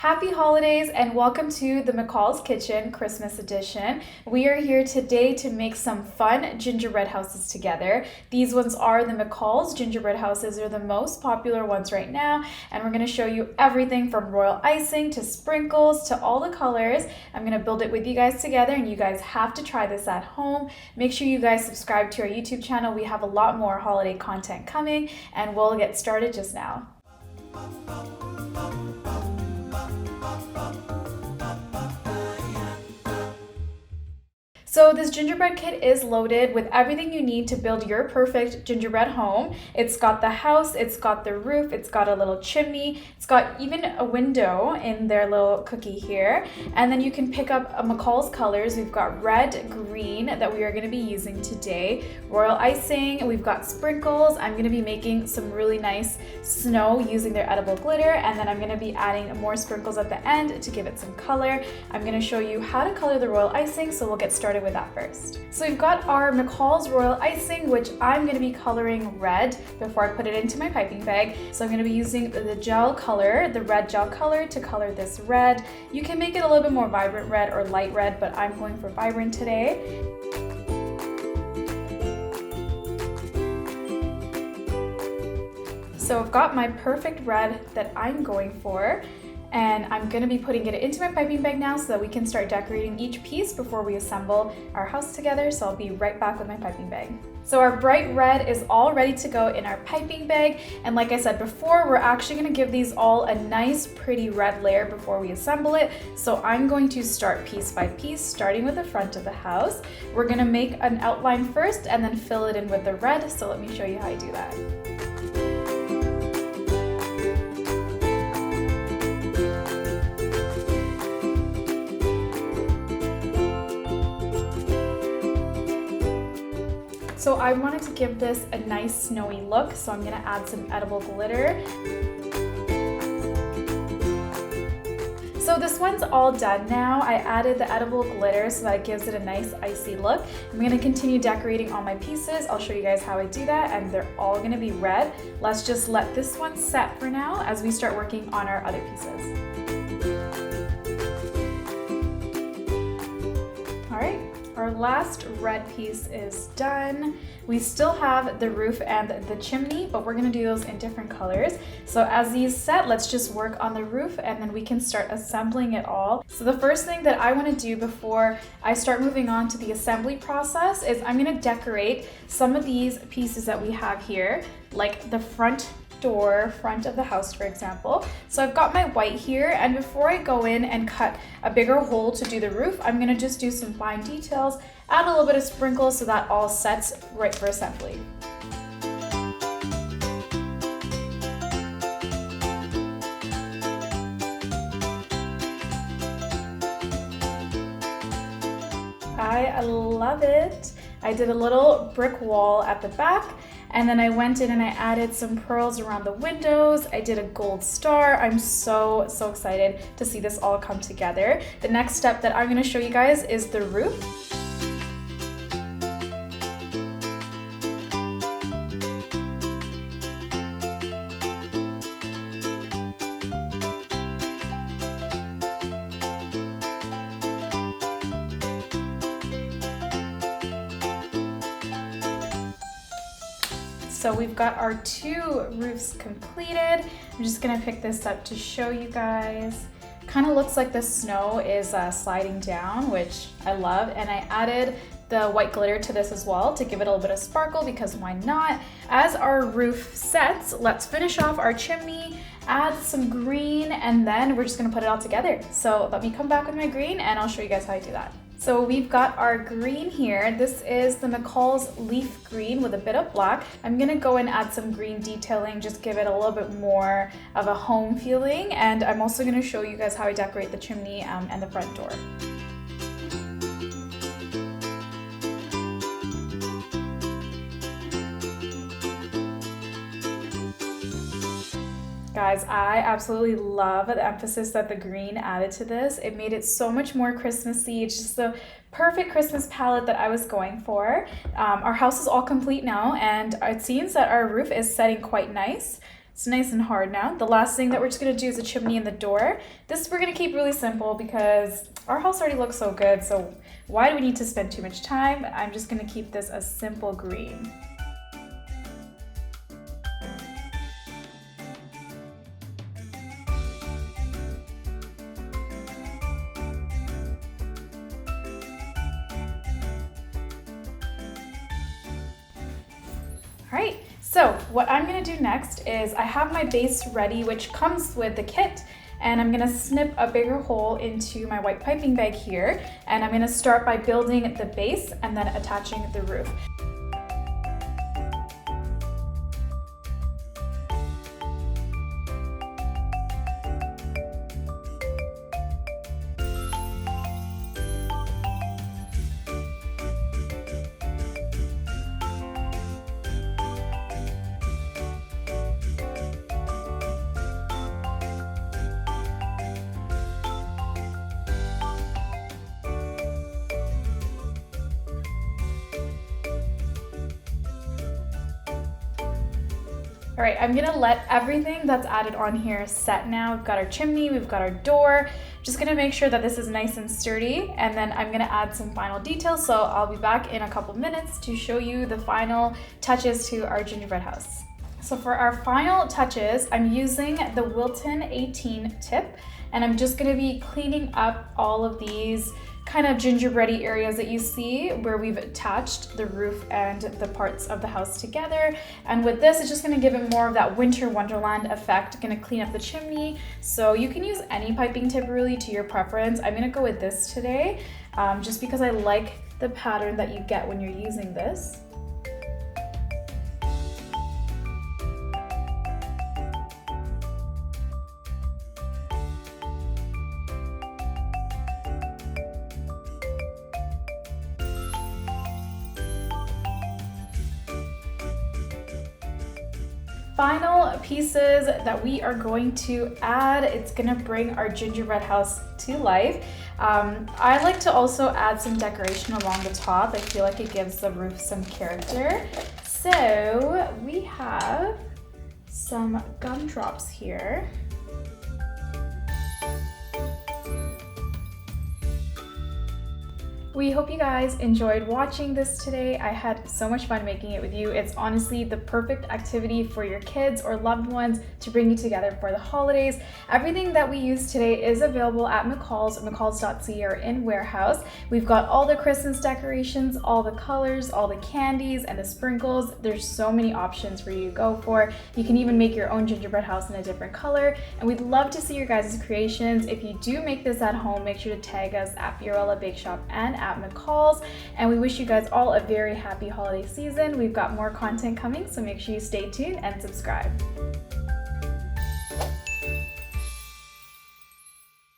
Happy holidays and welcome to the McCall's Kitchen Christmas edition. We are here today to make some fun gingerbread houses together. These ones are the McCall's Gingerbread Houses. They're the most popular ones right now, and we're going to show you everything from royal icing to sprinkles to all the colors. I'm going to build it with you guys together, and you guys have to try this at home. Make sure you guys subscribe to our YouTube channel. We have a lot more holiday content coming, and we'll get started just now. So this gingerbread kit is loaded with everything you need to build your perfect gingerbread home. It's got the house, it's got the roof, it's got a little chimney, it's got even a window in their little cookie here. And then you can pick up a McCall's colors. We've got red, green that we are going to be using today, royal icing, we've got sprinkles. I'm going to be making some really nice snow using their edible glitter, and then I'm going to be adding more sprinkles at the end to give it some color. I'm going to show you how to color the royal icing, so we'll get started with that first. So we've got our McCall's royal icing, which I'm going to be coloring red before I put it into my piping bag. So I'm going to be using the gel color, the red gel color, to color this red. You can make it a little bit more vibrant red or light red, but I'm going for vibrant today. So I've got my perfect red that I'm going for, and I'm going to be putting it into my piping bag now so that we can start decorating each piece before we assemble our house together. So I'll be right back with my piping bag. So our bright red is all ready to go in our piping bag, and like I said before, we're actually going to give these all a nice pretty red layer before we assemble it. So I'm going to start piece by piece, starting with the front of the house. We're going to make an outline first and then fill it in with the red. So let me show you how I do that. So I wanted to give this a nice snowy look, so I'm going to add some edible glitter. So this one's all done now. I added the edible glitter so that it gives it a nice icy look. I'm going to continue decorating all my pieces. I'll show you guys how I do that, and they're all going to be red. Let's just let this one set for now as we start working on our other pieces. All right. Our last red piece is done. We still have the roof and the chimney, but we're gonna do those in different colors. So as these set, let's just work on the roof and then we can start assembling it all. So the first thing that I wanna do before I start moving on to the assembly process is I'm gonna decorate some of these pieces that we have here, like the front of the house, for example. So I've got my white here, and before I go in and cut a bigger hole to do the roof, I'm gonna just do some fine details, add a little bit of sprinkles so that all sets right for assembly. I love it. I did a little brick wall at the back, and then I went in and I added some pearls around the windows. I did a gold star. I'm so excited to see this all come together. The next step that I'm going to show you guys is the roof. So we've got our two roofs completed. I'm just gonna pick this up to show you guys. Kind of looks like the snow is sliding down, which I love. And I added the white glitter to this as well to give it a little bit of sparkle, because why not? As our roof sets, let's finish off our chimney, add some green, and then we're just gonna put it all together. So let me come back with my green and I'll show you guys how I do that. So we've got our green here. This is the McCall's leaf green with a bit of black. I'm gonna go and add some green detailing, just give it a little bit more of a home feeling. And I'm also gonna show you guys how I decorate the chimney and the front door. Guys, I absolutely love the emphasis that the green added to this. It made it so much more Christmassy. It's just the perfect Christmas palette that I was going for. Our house is all complete now, and it seems that our roof is setting quite nice. It's nice and hard now. The last thing that we're just gonna do is a chimney in the door. This we're gonna keep really simple because our house already looks so good, so why do we need to spend too much time? I'm just gonna keep this a simple green. All right, so what I'm gonna do next is I have my base ready, which comes with the kit, and I'm gonna snip a bigger hole into my white piping bag here, and I'm gonna start by building the base and then attaching the roof. All right, I'm gonna let everything that's added on here set now. We've got our chimney, we've got our door. Just gonna make sure that this is nice and sturdy, and then I'm gonna add some final details, so I'll be back in a couple minutes to show you the final touches to our gingerbread house. So for our final touches, I'm using the Wilton 18 tip, and I'm just gonna be cleaning up all of these kind of gingerbready areas that you see where we've attached the roof and the parts of the house together. And with this, it's just gonna give it more of that winter wonderland effect. Gonna clean up the chimney. So you can use any piping tip really to your preference. I'm gonna go with this today, just because I like the pattern that you get when you're using this. Final pieces that we are going to add, it's gonna bring our gingerbread house to life. I like to also add some decoration along the top. I feel like it gives the roof some character. So we have some gumdrops here. We hope you guys enjoyed watching this today. I had so much fun making it with you. It's honestly the perfect activity for your kids or loved ones to bring you together for the holidays. Everything that we used today is available at McCall's, McCalls.ca, or in warehouse. We've got all the Christmas decorations, all the colors, all the candies, and the sprinkles. There's so many options for you to go for. You can even make your own gingerbread house in a different color, and we'd love to see your guys' creations. If you do make this at home, make sure to tag us at Fiorella Bake Shop and at McCall's, and we wish you guys all a very happy holiday season. We've got more content coming, so make sure you stay tuned and subscribe.